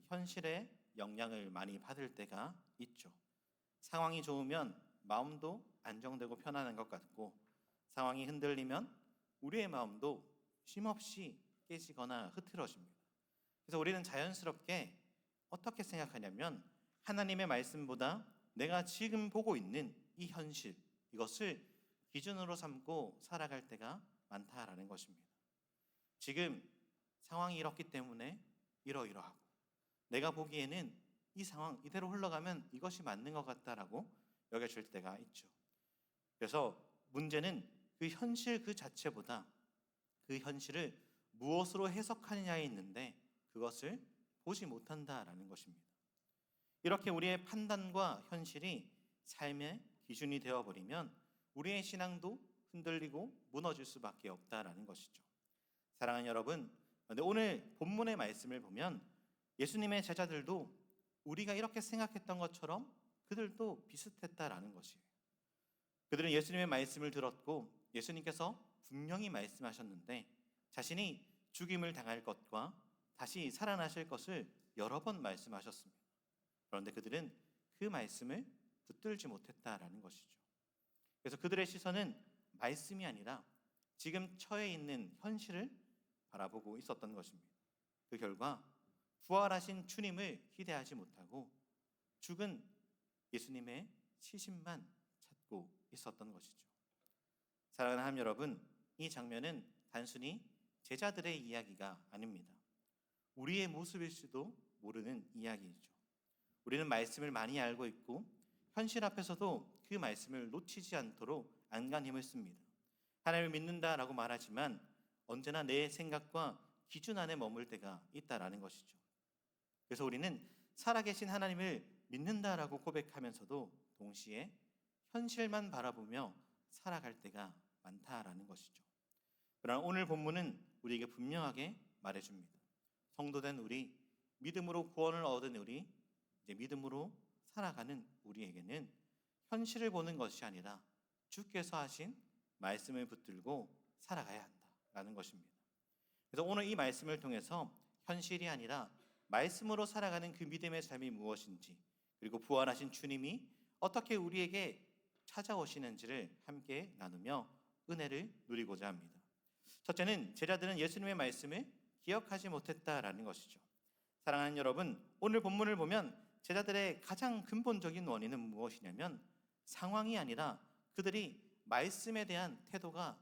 현실의 영향을 많이 받을 때가 있죠. 상황이 좋으면 마음도 안정되고 편안한 것 같고, 상황이 흔들리면 우리의 마음도 쉼없이 깨지거나 흐트러집니다. 그래서 우리는 자연스럽게 어떻게 생각하냐면, 하나님의 말씀보다 내가 지금 보고 있는 이 현실, 이것을 기준으로 삼고 살아갈 때가 많다라는 것입니다. 지금 상황이 이렇기 때문에 이러이러하고, 내가 보기에는 이 상황 이대로 흘러가면 이것이 맞는 것 같다라고 여겨질 때가 있죠. 그래서 문제는 그 현실 그 자체보다 그 현실을 무엇으로 해석하느냐에 있는데, 그것을 보지 못한다라는 것입니다. 이렇게 우리의 판단과 현실이 삶의 기준이 되어버리면 우리의 신앙도 흔들리고 무너질 수밖에 없다라는 것이죠. 사랑하는 여러분, 오늘 본문의 말씀을 보면 예수님의 제자들도 우리가 이렇게 생각했던 것처럼 그들도 비슷했다라는 것이에요. 그들은 예수님의 말씀을 들었고, 예수님께서 분명히 말씀하셨는데 자신이 죽임을 당할 것과 다시 살아나실 것을 여러 번 말씀하셨습니다. 그런데 그들은 그 말씀을 붙들지 못했다라는 것이죠. 그래서 그들의 시선은 말씀이 아니라 지금 처해 있는 현실을 바라보고 있었던 것입니다. 그 결과 부활하신 주님을 기대하지 못하고 죽은 예수님의 시신만 찾고 있었던 것이죠. 사랑하는 하나님 여러분, 이 장면은 단순히 제자들의 이야기가 아닙니다. 우리의 모습일지도 모르는 이야기이죠. 우리는 말씀을 많이 알고 있고 현실 앞에서도 그 말씀을 놓치지 않도록 안간 힘을 씁니다. 하나님을 믿는다라고 말하지만 언제나 내 생각과 기준 안에 머물 때가 있다라는 것이죠. 그래서 우리는 살아계신 하나님을 믿는다라고 고백하면서도 동시에 현실만 바라보며 살아갈 때가 많다라는 것이죠. 그러나 오늘 본문은 우리에게 분명하게 말해줍니다. 성도된 우리, 믿음으로 구원을 얻은 우리, 이제 믿음으로 살아가는 우리에게는 현실을 보는 것이 아니라 주께서 하신 말씀을 붙들고 살아가야 한다라는 것입니다. 그래서 오늘 이 말씀을 통해서 현실이 아니라 말씀으로 살아가는 그 믿음의 삶이 무엇인지, 그리고 부활하신 주님이 어떻게 우리에게 찾아오시는지를 함께 나누며 은혜를 누리고자 합니다. 첫째는 제자들은 예수님의 말씀을 기억하지 못했다라는 것이죠. 사랑하는 여러분, 오늘 본문을 보면 제자들의 가장 근본적인 원인은 무엇이냐면 상황이 아니라 그들이 말씀에 대한 태도가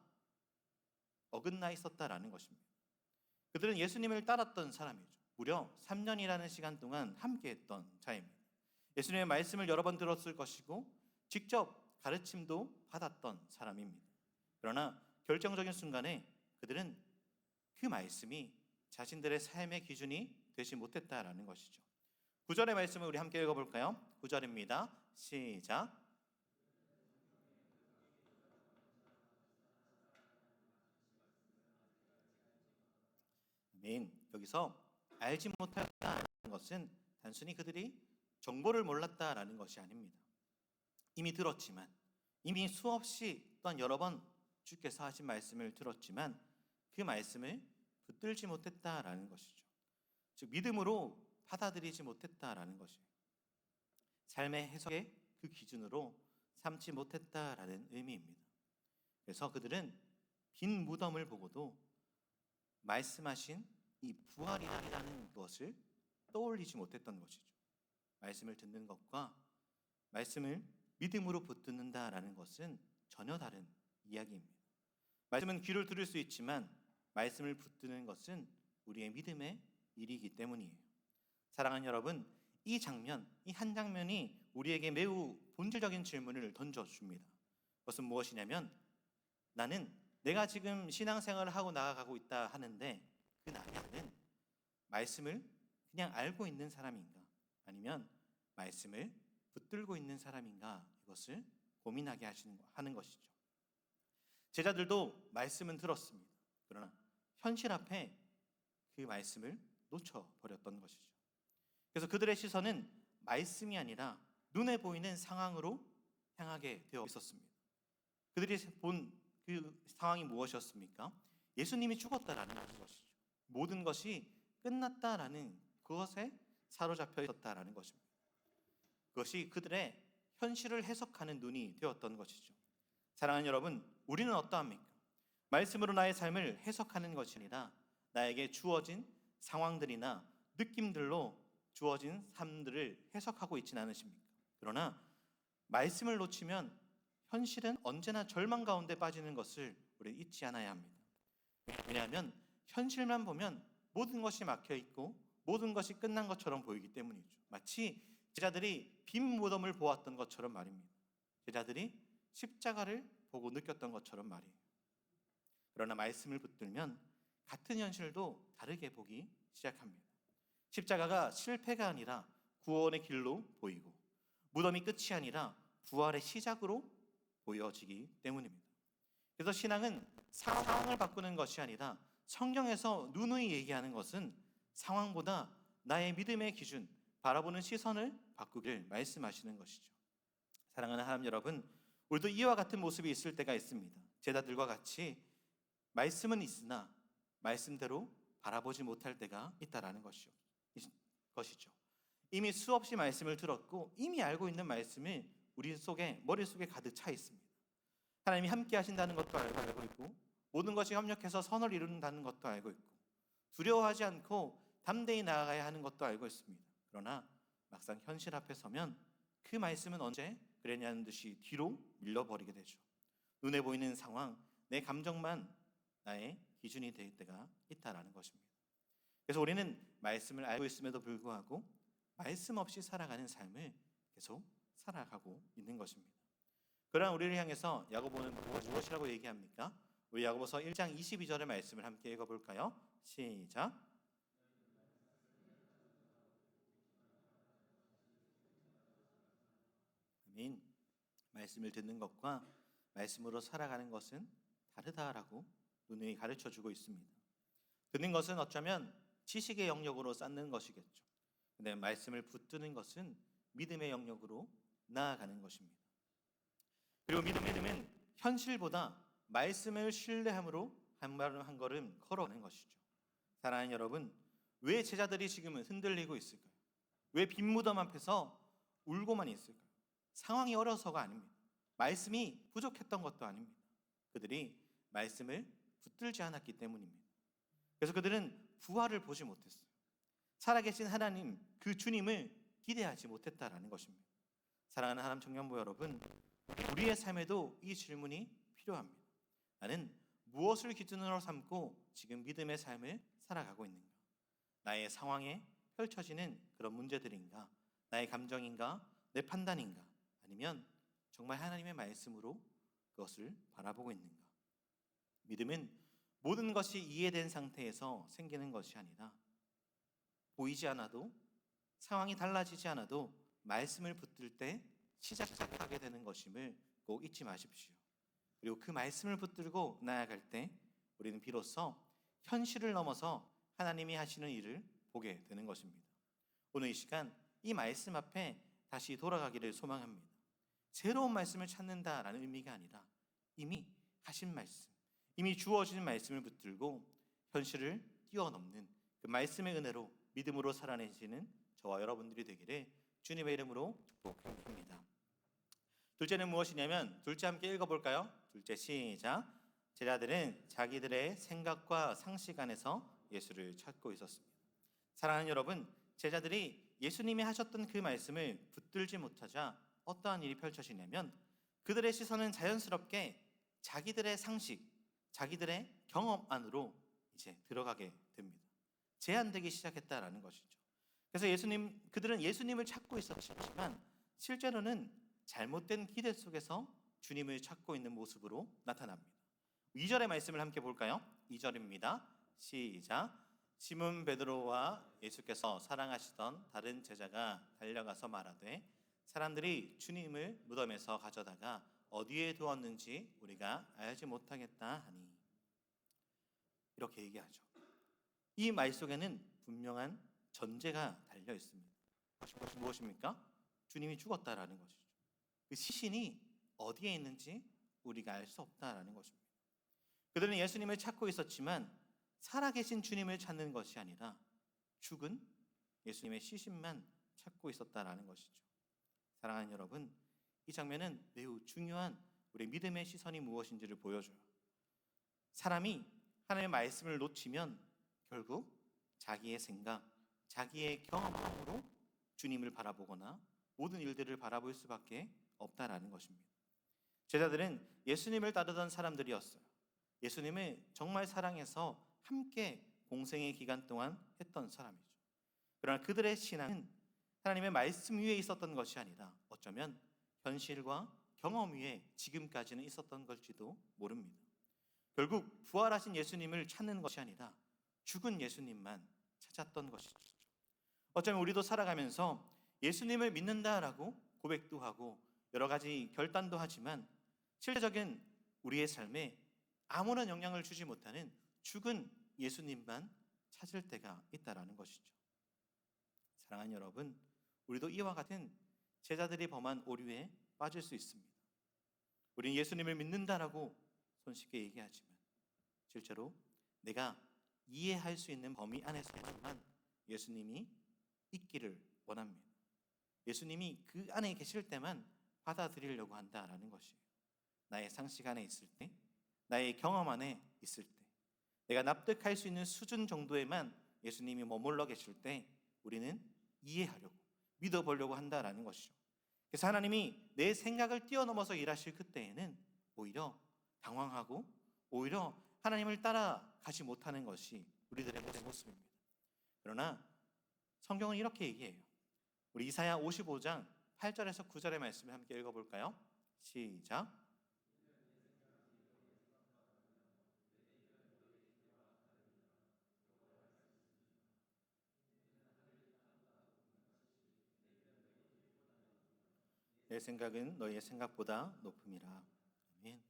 어긋나 있었다라는 것입니다. 그들은 예수님을 따랐던 사람이죠. 무려 3년이라는 시간 동안 함께했던 자입니다. 예수님의 말씀을 여러 번 들었을 것이고 직접 가르침도 받았던 사람입니다. 그러나 결정적인 순간에 그들은 그 말씀이 자신들의 삶의 기준이 되지 못했다라는 것이죠. 9절의 말씀을 우리 함께 읽어볼까요? 9절입니다. 시작. 아멘. 여기서 알지 못했다는 것은 단순히 그들이 정보를 몰랐다라는 것이 아닙니다. 이미 들었지만, 이미 수없이 또한 여러 번 주께서 하신 말씀을 들었지만 그 말씀을 붙들지 못했다라는 것이죠. 즉 믿음으로 받아들이지 못했다라는 것이에요. 삶의 해석의 그 기준으로 삼지 못했다라는 의미입니다. 그래서 그들은 빈 무덤을 보고도 말씀하신 이 부활이라는 것을 떠올리지 못했던 것이죠. 말씀을 듣는 것과 말씀을 믿음으로 붙듣는다라는 것은 전혀 다른 이야기입니다. 말씀은 귀를 들을 수 있지만 말씀을 붙드는 것은 우리의 믿음의 일이기 때문이에요. 사랑하는 여러분, 이 장면, 이 한 장면이 우리에게 매우 본질적인 질문을 던져줍니다. 그것은 무엇이냐면, 나는 내가 지금 신앙생활을 하고 나아가고 있다 하는데 그 나는 말씀을 그냥 알고 있는 사람인가, 아니면 말씀을 붙들고 있는 사람인가, 이것을 고민하게 하는 것이죠. 제자들도 말씀은 들었습니다. 그러나 현실 앞에 그 말씀을 놓쳐버렸던 것이죠. 그래서 그들의 시선은 말씀이 아니라 눈에 보이는 상황으로 향하게 되어 있었습니다. 그들이 본 그 상황이 무엇이었습니까? 예수님이 죽었다라는 것이죠. 모든 것이 끝났다라는 그것에 사로잡혀 있었다라는 것입니다. 그것이 그들의 현실을 해석하는 눈이 되었던 것이죠. 사랑하는 여러분, 우리는 어떠합니까? 말씀으로 나의 삶을 해석하는 것이 아니라 나에게 주어진 상황들이나 느낌들로 주어진 삶들을 해석하고 있지는 않으십니까? 그러나 말씀을 놓치면 현실은 언제나 절망 가운데 빠지는 것을 우리는 잊지 않아야 합니다. 왜냐하면 현실만 보면 모든 것이 막혀 있고 모든 것이 끝난 것처럼 보이기 때문이죠. 마치 제자들이 빈 무덤을 보았던 것처럼 말입니다. 제자들이 십자가를 보고 느꼈던 것처럼 말이에요. 그러나 말씀을 붙들면 같은 현실도 다르게 보기 시작합니다. 십자가가 실패가 아니라 구원의 길로 보이고 무덤이 끝이 아니라 부활의 시작으로 보여지기 때문입니다. 그래서 신앙은 상황을 바꾸는 것이 아니라 성경에서 누누이 얘기하는 것은 상황보다 나의 믿음의 기준, 바라보는 시선을 바꾸길 말씀하시는 것이죠. 사랑하는 하나님 여러분, 우리도 이와 같은 모습이 있을 때가 있습니다. 제자들과 같이 말씀은 있으나 말씀대로 바라보지 못할 때가 있다라는 것이죠. 이미 수없이 말씀을 들었고 이미 알고 있는 말씀이 우리 속에 머릿속에 가득 차 있습니다. 하나님이 함께 하신다는 것도 알고 있고 모든 것이 협력해서 선을 이룬다는 것도 알고 있고 두려워하지 않고 담대히 나아가야 하는 것도 알고 있습니다. 그러나 막상 현실 앞에 서면 그 말씀은 언제 그랬냐는 듯이 뒤로 밀려버리게 되죠. 눈에 보이는 상황, 내 감정만 나의 기준이 될 때가 있다라는 것입니다. 그래서 우리는 말씀을 알고 있음에도 불구하고 말씀 없이 살아가는 삶을 계속 살아가고 있는 것입니다. 그러나 우리를 향해서 야고보는 무엇이라고 얘기합니까? 우리 야고보서 1장 22절의 말씀을 함께 읽어볼까요? 시작. 아멘. 말씀을 듣는 것과 말씀으로 살아가는 것은 다르다라고 누누이 가르쳐주고 있습니다. 듣는 것은 어쩌면 지식의 영역으로 쌓는 것이겠죠. 근데 말씀을 붙드는 것은 믿음의 영역으로 나아가는 것입니다. 그리고 믿음은 현실보다 말씀을 신뢰함으로 한 걸음 걸어가는 것이죠. 사랑하는 여러분, 왜 제자들이 지금은 흔들리고 있을까요? 왜 빈 무덤 앞에서 울고만 있을까요? 상황이 어려서가 아닙니다. 말씀이 부족했던 것도 아닙니다. 그들이 말씀을 붙들지 않았기 때문입니다. 그래서 그들은 부활을 보지 못했어요. 살아계신 하나님, 그 주님을 기대하지 못했다라는 것입니다. 사랑하는 하나님 청년부 여러분, 우리의 삶에도 이 질문이 필요합니다. 나는 무엇을 기준으로 삼고 지금 믿음의 삶을 살아가고 있는가? 나의 상황에 펼쳐지는 그런 문제들인가? 나의 감정인가? 내 판단인가? 아니면 정말 하나님의 말씀으로 그것을 바라보고 있는가? 믿음은 모든 것이 이해된 상태에서 생기는 것이 아니라 보이지 않아도 상황이 달라지지 않아도 말씀을 붙들 때 시작하게 되는 것임을 꼭 잊지 마십시오. 그리고 그 말씀을 붙들고 나아갈 때 우리는 비로소 현실을 넘어서 하나님이 하시는 일을 보게 되는 것입니다. 오늘 이 시간 이 말씀 앞에 다시 돌아가기를 소망합니다. 새로운 말씀을 찾는다라는 의미가 아니라 이미 하신 말씀, 이미 주어진 말씀을 붙들고 현실을 뛰어넘는 그 말씀의 은혜로 믿음으로 살아내시는 저와 여러분들이 되기를 주님의 이름으로 축복합니다. 둘째는 무엇이냐면 둘째 함께 읽어볼까요? 둘째 시작. 제자들은 자기들의 생각과 상식 안에서 예수를 찾고 있었습니다. 사랑하는 여러분, 제자들이 예수님이 하셨던 그 말씀을 붙들지 못하자 어떠한 일이 펼쳐지냐면 그들의 시선은 자연스럽게 자기들의 상식, 자기들의 경험 안으로 이제 들어가게 됩니다. 제한되기 시작했다라는 것이죠. 그래서 그들은 예수님을 찾고 있었지만 실제로는 잘못된 기대 속에서 주님을 찾고 있는 모습으로 나타납니다. 2절의 말씀을 함께 볼까요? 2절입니다. 시작. 시몬 베드로와 예수께서 사랑하시던 다른 제자가 달려가서 말하되 사람들이 주님을 무덤에서 가져다가 어디에 두었는지 우리가 알지 못하겠다 하니 이렇게 얘기하죠. 이 말 속에는 분명한 전제가 달려 있습니다. 그것이 무엇입니까? 주님이 죽었다라는 것이죠. 그 시신이 어디에 있는지 우리가 알 수 없다라는 것입니다. 그들은 예수님을 찾고 있었지만 살아계신 주님을 찾는 것이 아니라 죽은 예수님의 시신만 찾고 있었다라는 것이죠. 사랑하는 여러분, 이 장면은 매우 중요한 우리 믿음의 시선이 무엇인지를 보여줘요. 사람이 하나님의 말씀을 놓치면 결국 자기의 생각, 자기의 경험으로 주님을 바라보거나 모든 일들을 바라볼 수밖에 없다라는 것입니다. 제자들은 예수님을 따르던 사람들이었어요. 예수님을 정말 사랑해서 함께 공생의 기간 동안 했던 사람이죠. 그러나 그들의 신앙은 하나님의 말씀 위에 있었던 것이 아니라 어쩌면 현실과 경험 위에 지금까지는 있었던 걸지도 모릅니다. 결국 부활하신 예수님을 찾는 것이 아니라 죽은 예수님만 찾았던 것이죠. 어쩌면 우리도 살아가면서 예수님을 믿는다라고 고백도 하고 여러 가지 결단도 하지만 실제적인 우리의 삶에 아무런 영향을 주지 못하는 죽은 예수님만 찾을 때가 있다라는 것이죠. 사랑하는 여러분, 우리도 이와 같은 제자들이 범한 오류에 빠질 수 있습니다. 우리는 예수님을 믿는다라고 손쉽게 얘기하지만 실제로 내가 이해할 수 있는 범위 안에서만 예수님이 있기를 원합니다. 예수님이 그 안에 계실 때만 받아들이려고 한다라는 것이에요. 나의 상식 안에 있을 때, 나의 경험 안에 있을 때, 내가 납득할 수 있는 수준 정도에만 예수님이 머물러 계실 때 우리는 이해하려고, 믿어보려고 한다라는 것이죠. 그래서 하나님이 내 생각을 뛰어넘어서 일하실 그때에는 오히려 당황하고 오히려 하나님을 따라가지 못하는 것이 우리들의 모습입니다. 그러나 성경은 이렇게 얘기해요. 우리 이사야 55장 8절에서 9절의 말씀을 함께 읽어볼까요? 시작. 내 생각은 너희의 생각보다 높음이라. 아멘.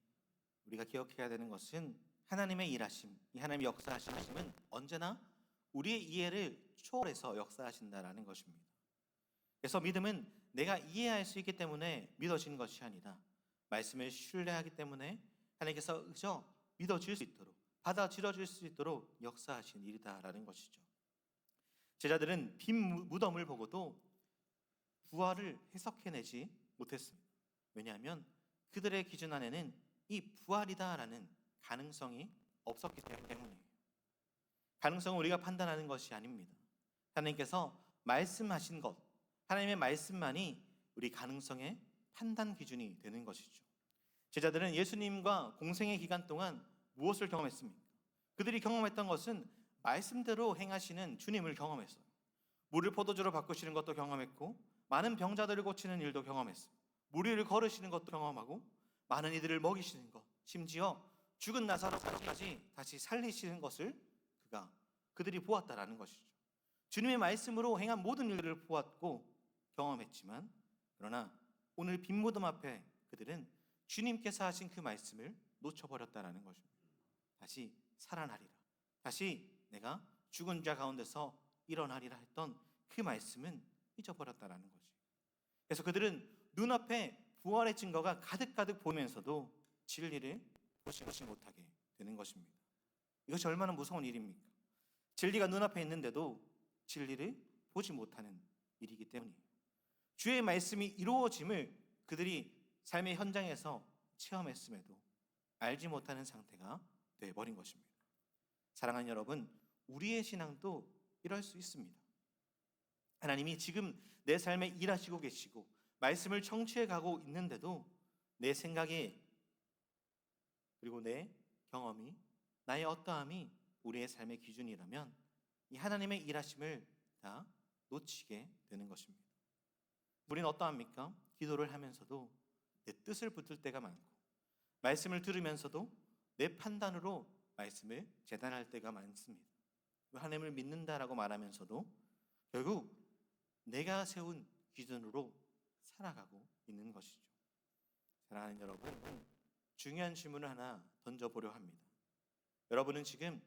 우리가 기억해야 되는 것은 하나님의 일하심, 이 하나님의 역사하심은 언제나 우리의 이해를 초월해서 역사하신다라는 것입니다. 그래서 믿음은 내가 이해할 수 있기 때문에 믿어지는 것이 아니라 말씀을 신뢰하기 때문에 하나님께서 그저 믿어질 수 있도록, 받아들여질 수 있도록 역사하신 일이다라는 것이죠. 제자들은 빈 무덤을 보고도 부활을 해석해내지 못했습니다. 왜냐하면 그들의 기준 안에는 이 부활이다라는 가능성이 없었기 때문이에요. 가능성은 우리가 판단하는 것이 아닙니다. 하나님께서 말씀하신 것, 하나님의 말씀만이 우리 가능성의 판단 기준이 되는 것이죠. 제자들은 예수님과 공생의 기간 동안 무엇을 경험했습니까? 그들이 경험했던 것은 말씀대로 행하시는 주님을 경험했어요. 물을 포도주로 바꾸시는 것도 경험했고 많은 병자들을 고치는 일도 경험했어요. 무리를 걸으시는 것도 경험하고 많은 이들을 먹이시는 것, 심지어 죽은 나사로까지 다시 살리시는 것을 그들이 보았다라는 것이죠. 주님의 말씀으로 행한 모든 일들을 보았고 경험했지만 그러나 오늘 빈 무덤 앞에 그들은 주님께서 하신 그 말씀을 놓쳐버렸다라는 것입니다. 다시 살아나리라, 다시 내가 죽은 자 가운데서 일어나리라 했던 그 말씀은 잊어버렸다라는 거지. 그래서 그들은 눈앞에 부활의 증거가 가득가득 보이면서도 진리를 보지 못하게 되는 것입니다. 이것이 얼마나 무서운 일입니까? 진리가 눈앞에 있는데도 진리를 보지 못하는 일이기 때문이에요. 주의 말씀이 이루어짐을 그들이 삶의 현장에서 체험했음에도 알지 못하는 상태가 되어버린 것입니다. 사랑하는 여러분, 우리의 신앙도 이럴 수 있습니다. 하나님이 지금 내 삶에 일하시고 계시고 말씀을 청취해 가고 있는데도 내 생각이 그리고 내 경험이, 나의 어떠함이 우리의 삶의 기준이라면 이 하나님의 일하심을 다 놓치게 되는 것입니다. 우리는 어떠합니까? 기도를 하면서도 내 뜻을 붙들 때가 많고 말씀을 들으면서도 내 판단으로 말씀을 재단할 때가 많습니다. 하나님을 믿는다라고 말하면서도 결국 내가 세운 기준으로 살아가고 있는 것이죠. 사랑하는 여러분, 중요한 질문을 하나 던져보려 합니다. 여러분은 지금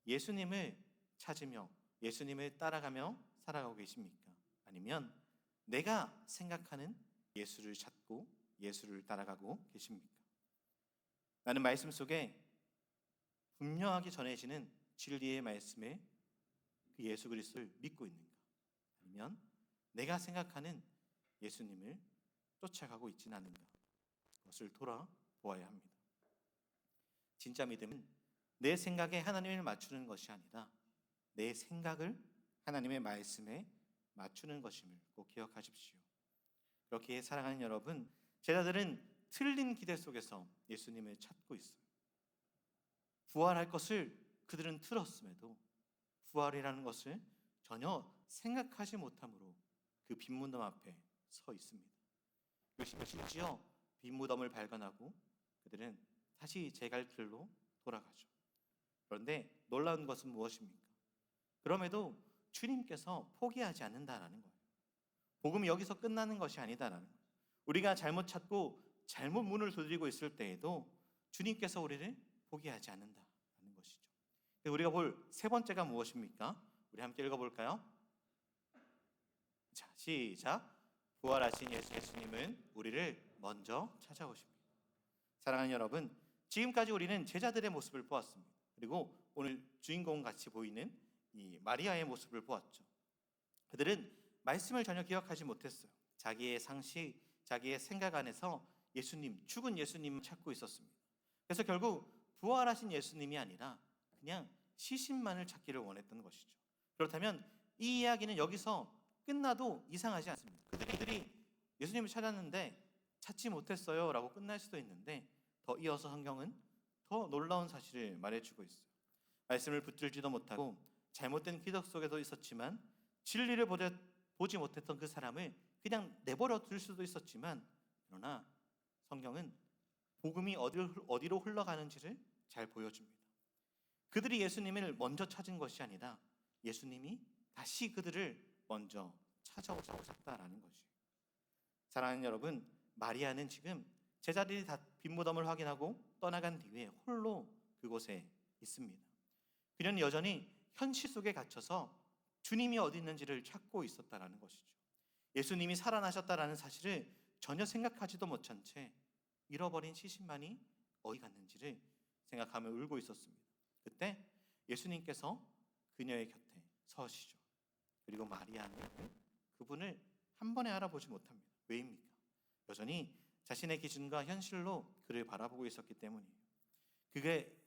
예수님을 찾으며 예수님을 따라가며 살아가고 계십니까? 아니면 내가 생각하는 예수를 찾고 예수를 따라가고 계십니까? 나는 말씀 속에 분명하게 전해지는 진리의 말씀에 그 예수 그리스도를 믿고 있는가? 아니면 내가 생각하는 예수님을 쫓아가고 있지는 않은가? 그것을 돌아보아야 합니다. 진짜 믿음은 내 생각에 하나님을 맞추는 것이 아니라 내 생각을 하나님의 말씀에 맞추는 것임을 꼭 기억하십시오. 그렇게 사랑하는 여러분, 제자들은 틀린 기대 속에서 예수님을 찾고 있어요. 부활할 것을 그들은 들었음에도 부활이라는 것을 전혀 생각하지 못함으로 그 빈무덤 앞에 서 있습니다. 심지어 빈무덤을 발견하고 그들은 다시 제갈 길로 돌아가죠. 그런데 놀라운 것은 무엇입니까? 그럼에도 주님께서 포기하지 않는다라는 거예요. 복음이 여기서 끝나는 것이 아니다라는 거예요. 우리가 잘못 찾고 잘못 문을 두드리고 있을 때에도 주님께서 우리를 포기하지 않는다라는 것이죠. 우리가 볼 세 번째가 무엇입니까? 우리 함께 읽어볼까요? 자, 시작. 부활하신 예수님은 우리를 먼저 찾아오십니다. 사랑하는 여러분, 지금까지 우리는 제자들의 모습을 보았습니다. 그리고 오늘 주인공 같이 보이는 이 마리아의 모습을 보았죠. 그들은 말씀을 전혀 기억하지 못했어요. 자기의 상식, 자기의 생각 안에서 예수님, 죽은 예수님을 찾고 있었습니다. 그래서 결국 부활하신 예수님이 아니라 그냥 시신만을 찾기를 원했던 것이죠. 그렇다면 이 이야기는 여기서 끝나도 이상하지 않습니다. 그들이 예수님을 찾았는데 찾지 못했어요 라고 끝날 수도 있는데, 더 이어서 성경은 더 놀라운 사실을 말해주고 있어요. 말씀을 붙들지도 못하고 잘못된 기적 속에도 있었지만, 진리를 보지 못했던 그 사람을 그냥 내버려 둘 수도 있었지만, 그러나 성경은 복음이 어디로 흘러가는지를 잘 보여줍니다. 그들이 예수님을 먼저 찾은 것이 아니라 예수님이 다시 그들을 먼저 찾아오셨다라는 것이에요. 사랑하는 여러분, 마리아는 지금 제자들이 다 빈무덤을 확인하고 떠나간 뒤에 홀로 그곳에 있습니다. 그녀는 여전히 현실 속에 갇혀서 주님이 어디 있는지를 찾고 있었다라는 것이죠. 예수님이 살아나셨다라는 사실을 전혀 생각하지도 못한 채 잃어버린 시신만이 어디 갔는지를 생각하며 울고 있었습니다. 그때 예수님께서 그녀의 곁에 서시죠. 그리고 마리아는 그분을 한 번에 알아보지 못합니다. 왜입니까? 여전히 자신의 기준과 현실로 그를 바라보고 있었기 때문이에요. 그게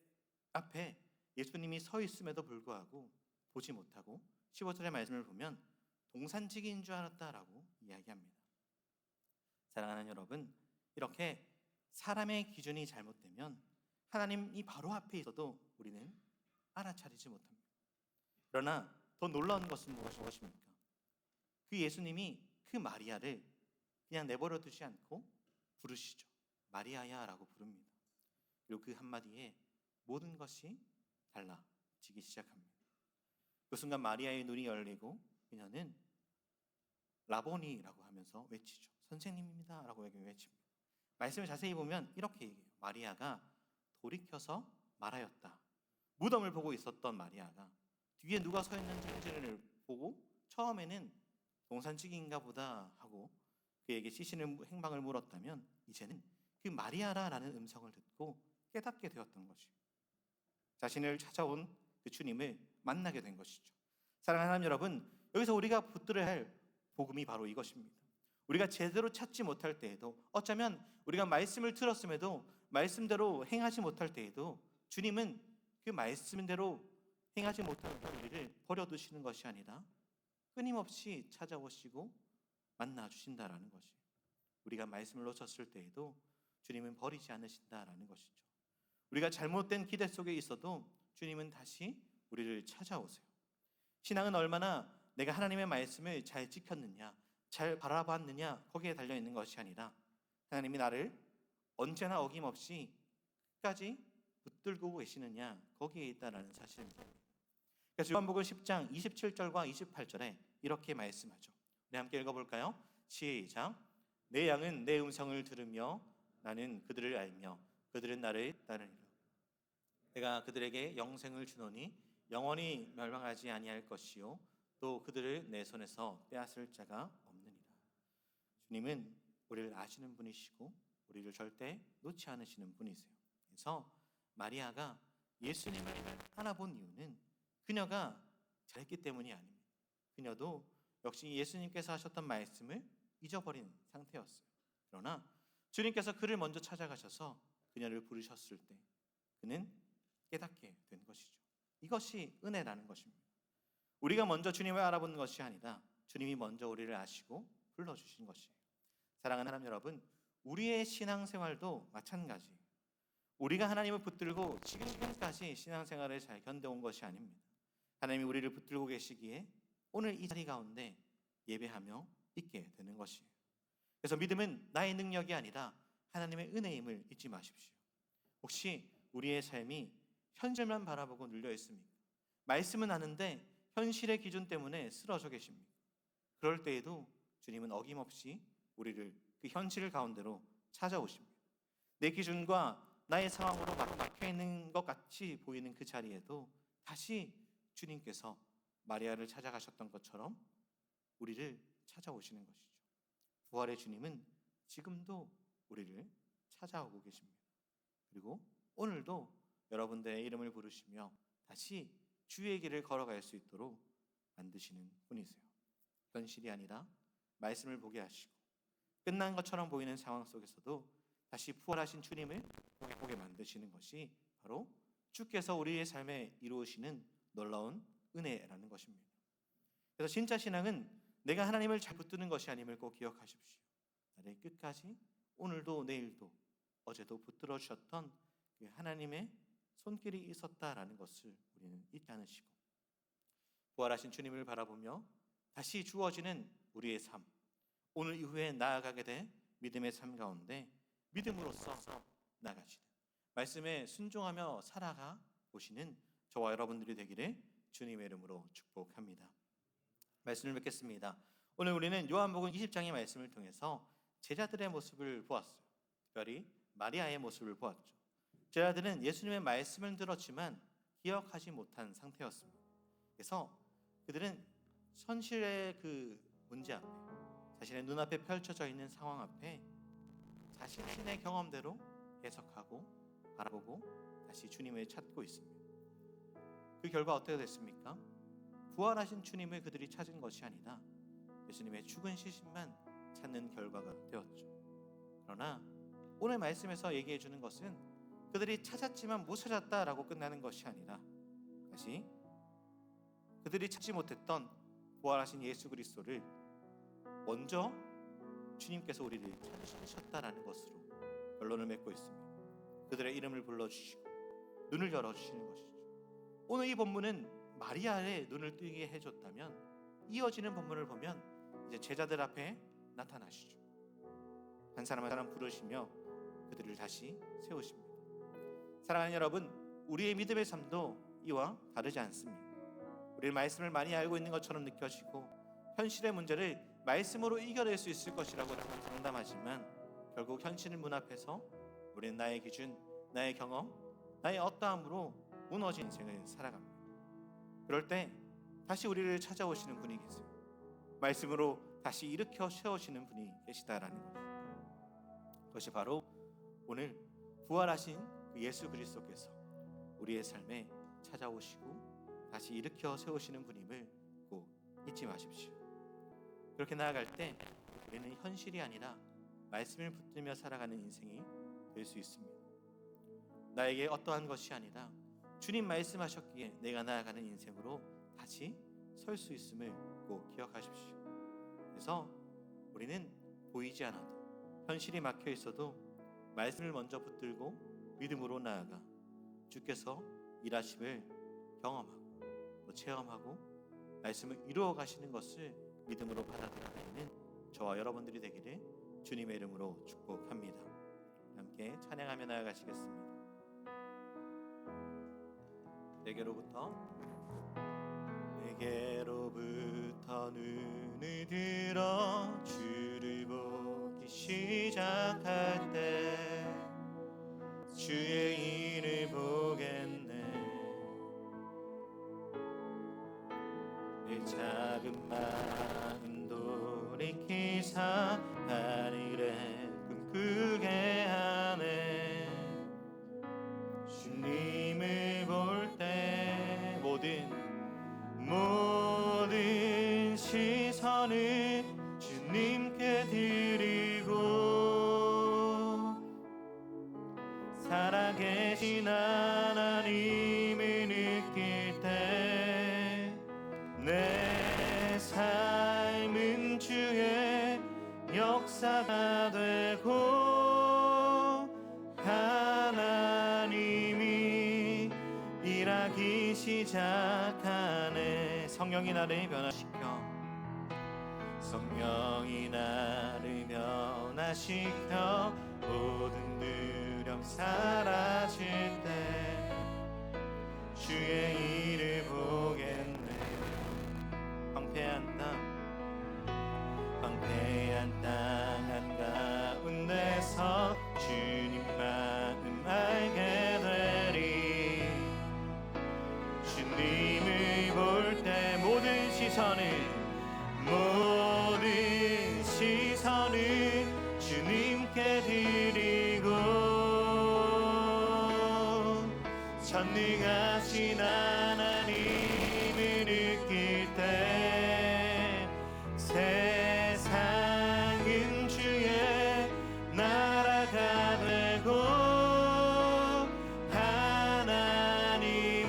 앞에 예수님이 서 있음에도 불구하고 보지 못하고 15절의 말씀을 보면 동산지기인 줄 알았다라고 이야기합니다. 사랑하는 여러분, 이렇게 사람의 기준이 잘못되면 하나님이 바로 앞에 있어도 우리는 알아차리지 못합니다. 그러나 더 놀라운 것은 무엇입니까? 그 예수님이 그 마리아를 그냥 내버려 두지 않고 부르시죠. 마리아야 라고 부릅니다. 그리고 그 한마디에 모든 것이 달라지기 시작합니다. 그 순간 마리아의 눈이 열리고 그녀는 라보니라고 하면서 외치죠. 선생님입니다 라고 외칩니다. 말씀을 자세히 보면 이렇게 얘기해요. 마리아가 돌이켜서 말하였다. 무덤을 보고 있었던 마리아가 뒤에 누가 서 있는지를 보고 처음에는 동산지기인가 보다 하고 그에게 시신의 행방을 물었다면, 이제는 그 마리아라라는 음성을 듣고 깨닫게 되었던 것이에요. 자신을 찾아온 그 주님을 만나게 된 것이죠. 사랑하는 하나님 여러분, 여기서 우리가 붙들어야 할 복음이 바로 이것입니다. 우리가 제대로 찾지 못할 때에도, 어쩌면 우리가 말씀을 들었음에도 말씀대로 행하지 못할 때에도 주님은 그 말씀대로 행하지 못하는 우리를 버려두시는 것이 아니라 끊임없이 찾아오시고 만나주신다라는 것이에요. 우리가 말씀을 놓쳤을 때에도 주님은 버리지 않으신다라는 것이죠. 우리가 잘못된 기대 속에 있어도 주님은 다시 우리를 찾아오세요. 신앙은 얼마나 내가 하나님의 말씀을 잘 지켰느냐, 잘 바라봤느냐 거기에 달려있는 것이 아니라 하나님이 나를 언제나 어김없이 끝까지 붙들고 계시느냐 거기에 있다는 사실입니다. 그래서 요한복음 10장 27절과 28절에 이렇게 말씀하죠. 우리 함께 읽어볼까요? 시작. 내 양은 내 음성을 들으며 나는 그들을 알며 그들은 나를 따르리라. 내가 그들에게 영생을 주노니 영원히 멸망하지 아니할 것이요 또 그들을 내 손에서 빼앗을 자가 없느니라. 주님은 우리를 아시는 분이시고 우리를 절대 놓지 않으시는 분이세요. 그래서 마리아가 예수님을 알아본 이유는 그녀가 잘했기 때문이 아닙니다. 그녀도 역시 예수님께서 하셨던 말씀을 잊어버린 상태였어요. 그러나 주님께서 그를 먼저 찾아가셔서 그녀를 부르셨을 때 그는 깨닫게 된 것이죠. 이것이 은혜라는 것입니다. 우리가 먼저 주님을 알아보는 것이 아니라 주님이 먼저 우리를 아시고 불러주신 것이에요. 사랑하는 하나님 여러분, 우리의 신앙생활도 마찬가지예요. 우리가 하나님을 붙들고 지금까지 신앙생활을 잘 견뎌온 것이 아닙니다. 하나님이 우리를 붙들고 계시기에 오늘 이 자리 가운데 예배하며 있게 되는 것이에요. 그래서 믿음은 나의 능력이 아니라 하나님의 은혜임을 잊지 마십시오. 혹시 우리의 삶이 현실만 바라보고 눌려 있습니까? 말씀은 아는데 현실의 기준 때문에 쓰러져 계십니까? 그럴 때에도 주님은 어김없이 우리를 그 현실 가운데로 찾아오십니다. 내 기준과 나의 상황으로 막혀 있는 것 같이 보이는 그 자리에도 다시 주님께서 마리아를 찾아가셨던 것처럼 우리를 찾아오시는 것이죠. 부활의 주님은 지금도 우리를 찾아오고 계십니다. 그리고 오늘도 여러분들의 이름을 부르시며 다시 주의 길을 걸어갈 수 있도록 만드시는 분이세요. 현실이 아니라 말씀을 보게 하시고 끝난 것처럼 보이는 상황 속에서도 다시 부활하신 주님을 보게 만드시는 것이 바로 주께서 우리의 삶에 이루시는 놀라운 은혜라는 것입니다. 그래서 진짜 신앙은 내가 하나님을 잘 붙드는 것이 아님을 꼭 기억하십시오. 나를 끝까지 오늘도 내일도 어제도 붙들어 주셨던 그 하나님의 손길이 있었다라는 것을 우리는 잊지 않으시고 부활하신 주님을 바라보며 다시 주어지는 우리의 삶, 오늘 이후에 나아가게 될 믿음의 삶 가운데 믿음으로써 나아가시는 말씀에 순종하며 살아가 보시는 저와 여러분들이 되기를 주님의 이름으로 축복합니다. 말씀을 뵙겠습니다. 오늘 우리는 요한복음 20장의 말씀을 통해서 제자들의 모습을 보았어요. 특별히 마리아의 모습을 보았죠. 제자들은 예수님의 말씀을 들었지만 기억하지 못한 상태였습니다. 그래서 그들은 현실의 그 문제 앞에, 자신의 눈앞에 펼쳐져 있는 상황 앞에 자신의 경험대로 해석하고 바라보고 다시 주님을 찾고 있습니다. 그 결과 어떻게 됐습니까? 부활하신 주님을 그들이 찾은 것이 아니라 예수님의 죽은 시신만 찾는 결과가 되었죠. 그러나 오늘 말씀에서 얘기해 주는 것은 그들이 찾았지만 못 찾았다라고 끝나는 것이 아니라 다시 그들이 찾지 못했던 부활하신 예수 그리스도를 먼저 주님께서 우리를 찾으셨다라는 것으로 결론을 맺고 있습니다. 그들의 이름을 불러주시고 눈을 열어주시는 것이죠. 오늘 이 본문은 마리아의 눈을 뜨게 해줬다면 이어지는 본문을 보면 이제 제자들 앞에 나타나시죠. 한 사람 한 사람 부르시며 그들을 다시 세우십니다. 사랑하는 여러분, 우리의 믿음의 삶도 이와 다르지 않습니다. 우리는 말씀을 많이 알고 있는 것처럼 느껴지고 현실의 문제를 말씀으로 이겨낼 수 있을 것이라고 장담하지만 결국 현실 문 앞에서 우리는 나의 기준, 나의 경험, 나의 어떠함으로 무너진 인생을 살아갑니다. 그럴 때 다시 우리를 찾아오시는 분이 계세요. 말씀으로 다시 일으켜 세우시는 분이 계시다라는 것입니다. 그것이 바로 오늘 부활하신 그 예수 그리스도께서 우리의 삶에 찾아오시고 다시 일으켜 세우시는 분임을 꼭 잊지 마십시오. 그렇게 나아갈 때 우리는 현실이 아니라 말씀을 붙들며 살아가는 인생이 될 수 있습니다. 나에게 어떠한 것이 아니라 주님 말씀하셨기에 내가 나아가는 인생으로 다시 설 수 있음을 꼭 기억하십시오. 그래서 우리는 보이지 않아도 현실이 막혀 있어도 말씀을 먼저 붙들고 믿음으로 나아가 주께서 일하심을 경험하고 또 체험하고 말씀을 이루어 가시는 것을 믿음으로 받아들이는 저와 여러분들이 되기를 주님의 이름으로 축복합니다. 함께 찬양하며 나아가시겠습니다. 내게로부터 눈을 들어 주를 보기 시작할 때 주의 일을 보겠네. 내 작은 마음 돌이키사 하늘에 꿈꾸게 하네. 주님을 볼 때 모든 시선 주님께 드리고 살아계신 하나님을 느낄 때 내 삶은 주의 역사가 되고 하나님이 일하기 시작하네. 성령이 나를 변화시켜, 성령이 나를 변화시켜 모든 두려움 사라질 때 주의 일을 보겠네. 황폐한 땅 한가운데서 주님 마음 알게 되리. 주님을 볼 때 모든 시선을 주님께 드리고 전능하신 하나님을 느낄 때 세상은 주의 나라가 되고 하나님이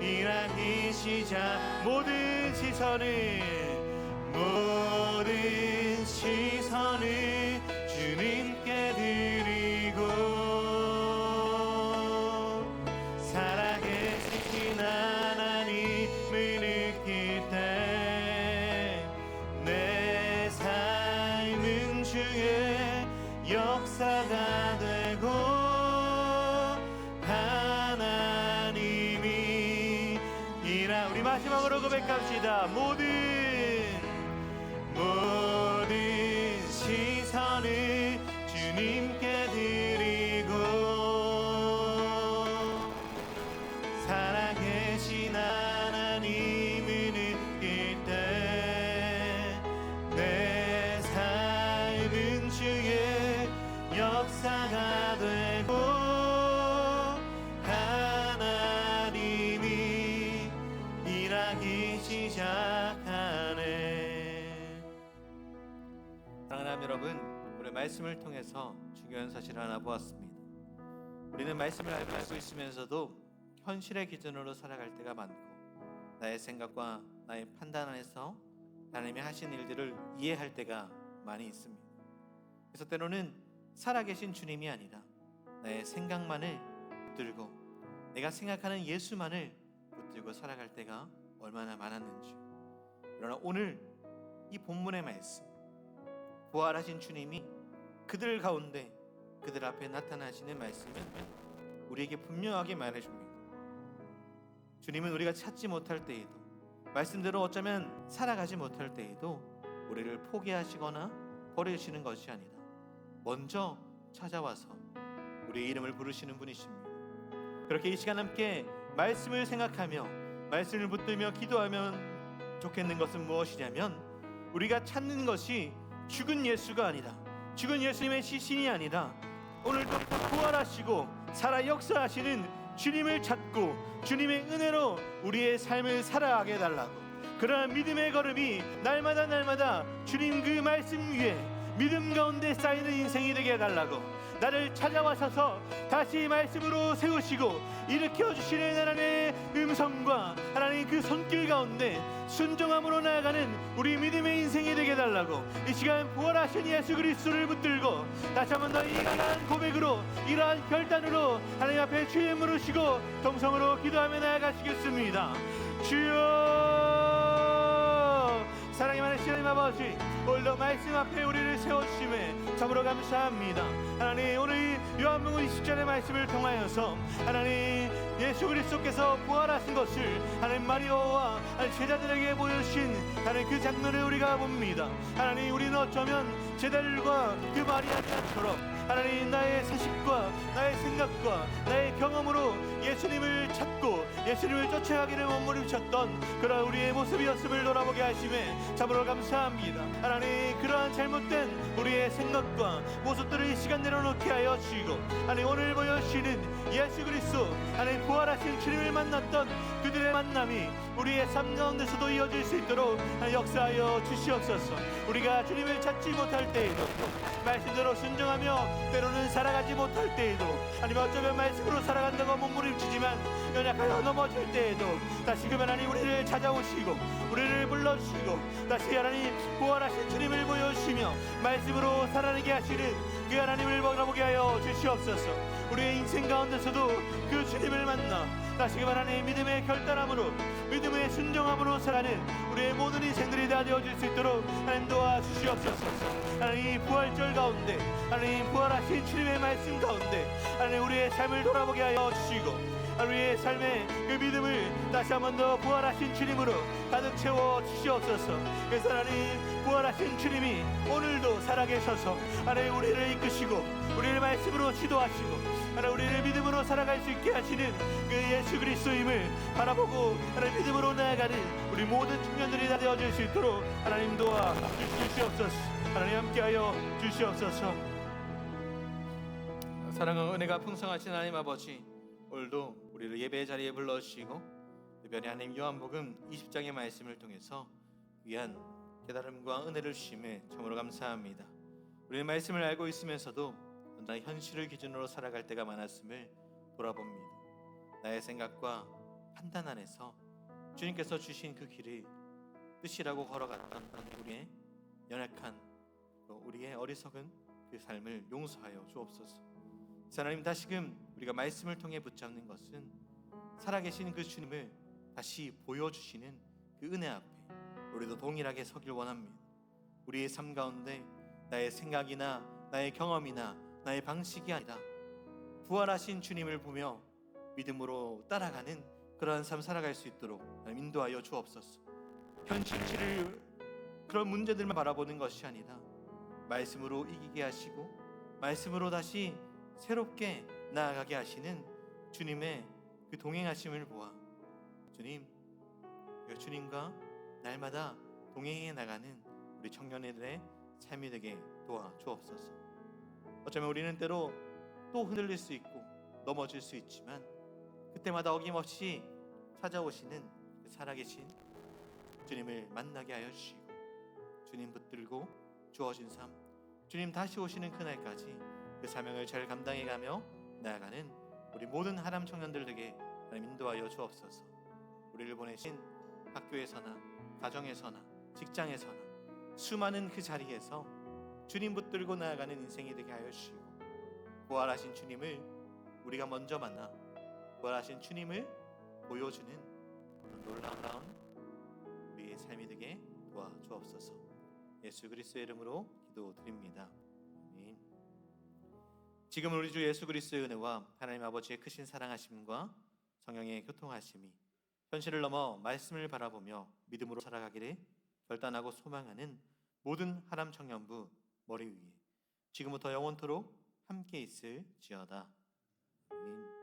일하기 시작. 모든 시선을 주님께 드리고 살아계신 하나님을 느낄 때 내 삶은 주의 역사가 되고 하나님이 우리 마지막으로 고백합시다. 모든 시선을 주님께 드리고 살아계신 하나님을 느낄 때 내 삶은 주의 역사가 되고 하나님이 일하기 시작하네. 사랑하는 여러분, 우리 말씀을 통해서 중요한 사실 하나 보았습니다. 우리는 말씀을 알고 있으면서도 현실의 기준으로 살아갈 때가 많고 나의 생각과 나의 판단 안에서 하나님이 하신 일들을 이해할 때가 많이 있습니다. 그래서 때로는 살아계신 주님이 아니라 나의 생각만을 붙들고 내가 생각하는 예수만을 붙들고 살아갈 때가 얼마나 많았는지. 그러나 오늘 이 본문의 말씀, 부활하신 주님이 그들 가운데 그들 앞에 나타나시는 말씀은 우리에게 분명하게 말해줍니다. 주님은 우리가 찾지 못할 때에도, 말씀대로 어쩌면 살아가지 못할 때에도 우리를 포기하시거나 버리시는 것이 아니라 먼저 찾아와서 우리의 이름을 부르시는 분이십니다. 그렇게 이 시간 함께 말씀을 생각하며 말씀을 붙들며 기도하면 좋겠는 것은 무엇이냐면 우리가 찾는 것이 죽은 예수가 아니라, 죽은 예수님의 시신이 아니라 오늘도 부활하시고 살아 역사하시는 주님을 찾고 주님의 은혜로 우리의 삶을 살아가게 해달라고, 그러한 믿음의 걸음이 날마다 주님 그 말씀 위에 믿음 가운데 쌓이는 인생이 되게 해달라고, 나를 찾아와셔서 다시 말씀으로 세우시고 일으켜주시는 하나님의 음성과 하나님 그 손길 가운데 순종함으로 나아가는 우리 믿음의 인생이 되게 해달라고, 이 시간 부활하신 예수 그리스도를 붙들고 다시 한번 더 이 강한 고백으로 이러한 결단으로 하나님 앞에 주의 물으시고 동성으로 기도하며 나아가시겠습니다. 주여, 사랑이 많으신 하나님 아버지, 오늘도 말씀 앞에 우리를 세워주심에 참으로 감사합니다. 하나님, 오늘 요한복음 20절의 말씀을 통하여서 하나님 예수 그리스도께서 부활하신 것을 하나님 마리아와 제자들에게 보여주신 하나님 그 장면을 우리가 봅니다. 하나님, 우리는 어쩌면 제자들과 그 마리아처럼 하나님 나의 사식과 나의 생각과 나의 경험으로 예수님을 찾고 붙잡고 예수님을 쫓아가기를 몸부림쳤던 그런 우리의 모습이었음을 돌아보게 하심에 참으로 감사합니다. 하나님, 그러한 잘못된 우리의 생각과 모습들을 이 시간 내려놓게 하여 주시고, 하나님 오늘 보여주시는 예수 그리스도, 하나님 부활하신 주님을 만났던 그들의 만남이 우리의 삶 가운데서도 이어질 수 있도록 역사하여 주시옵소서. 우리가 주님을 찾지 못할 때에도, 말씀대로 순종하며 때로는 살아가지 못할 때에도, 아니면 어쩌면 말씀으로 살아간다고 몸부림치지만 연약하여 넘어질 때에도 다시금 하나님 우리를 찾아오시고 우리를 불러주시고 다시 하나님 부활하신 주님을 보여주시며 말씀으로 살아내게 하시는 그 하나님을 바라보게 하여 주시옵소서. 우리의 인생 가운데서도 그 주님을 만나 다시금 하나님 믿음의 결단함으로, 믿음의 순종함으로 살아가는 우리의 모든 인생들이 다 되어질 수 있도록 하나님 도와주시옵소서. 하나님 부활절 가운데, 하나님 부활하신 주님의 말씀 가운데 하나님 우리의 삶을 돌아보게 하여 주시고, 우리의 삶의 그 믿음을 다시 한 번 더 부활하신 주님으로 가득 채워 주시옵소서. 그래서 하나님 부활하신 주님이 오늘도 살아계셔서 하나님 우리를 이끄시고 우리를 말씀으로 지도하시고 하나님 우리를 믿음으로 살아갈 수 있게 하시는 그 예수 그리스도임을 바라보고 하나님 믿음으로 나아가는 우리 모든 청년들이 다 되어질 수 있도록 하나님 도와 주시옵소서. 하나님 함께하여 주시옵소서. 사랑과 은혜가 풍성하신 하나님 아버지, 오늘도 우리를 예배의 자리에 불러주시고 특별히 하나님 요한복음 20장의 말씀을 통해서 귀한 깨달음과 은혜를 주심에 참으로 감사합니다. 우리는 말씀을 알고 있으면서도 나의 현실을 기준으로 살아갈 때가 많았음을 돌아봅니다. 나의 생각과 판단 안에서 주님께서 주신 그 길을 뜻이라고 걸어갔던 우리의 연약한 우리의 어리석은 그 삶을 용서하여 주옵소서. 하나님, 다시금 우리가 말씀을 통해 붙잡는 것은 살아계신 그 주님을 다시 보여주시는 그 은혜 앞에 우리도 동일하게 서길 원합니다. 우리의 삶 가운데 나의 생각이나 나의 경험이나 나의 방식이 아니라 부활하신 주님을 보며 믿음으로 따라가는 그러한 삶 살아갈 수 있도록 인도하여 주옵소서. 현실치를 그런 문제들만 바라보는 것이 아니라 말씀으로 이기게 하시고 말씀으로 다시 새롭게 나아가게 하시는 주님의 그 동행하심을 보아 주님과 날마다 동행해 나가는 우리 청년들의 삶이 되게 도와 주옵소서. 어쩌면 우리는 때로 또 흔들릴 수 있고 넘어질 수 있지만 그때마다 어김없이 찾아오시는 그 살아계신 주님을 만나게 하여 주시고, 주님 붙들고 주어진 삶, 주님 다시 오시는 그날까지 그 사명을 잘 감당해가며 나아가는 우리 모든 하남 청년들에게 하나님 인도하여 주옵소서. 우리를 보내신 학교에서나 가정에서나 직장에서나 수많은 그 자리에서 주님 붙들고 나아가는 인생이 되게 하여 주시고, 부활하신 주님을 우리가 먼저 만나 부활하신 주님을 보여주는 놀라운 우리의 삶이 되게 도와주옵소서. 예수 그리스도의 이름으로 기도드립니다. 아멘. 지금 우리 주 예수 그리스도의 은혜와 하나님 아버지의 크신 사랑하심과 성령의 교통하심이 현실을 넘어 말씀을 바라보며 믿음으로 살아가기를 결단하고 소망하는 모든 하남 청년부 머리 위에 지금부터 영원토록 함께 있을지어다. 아멘.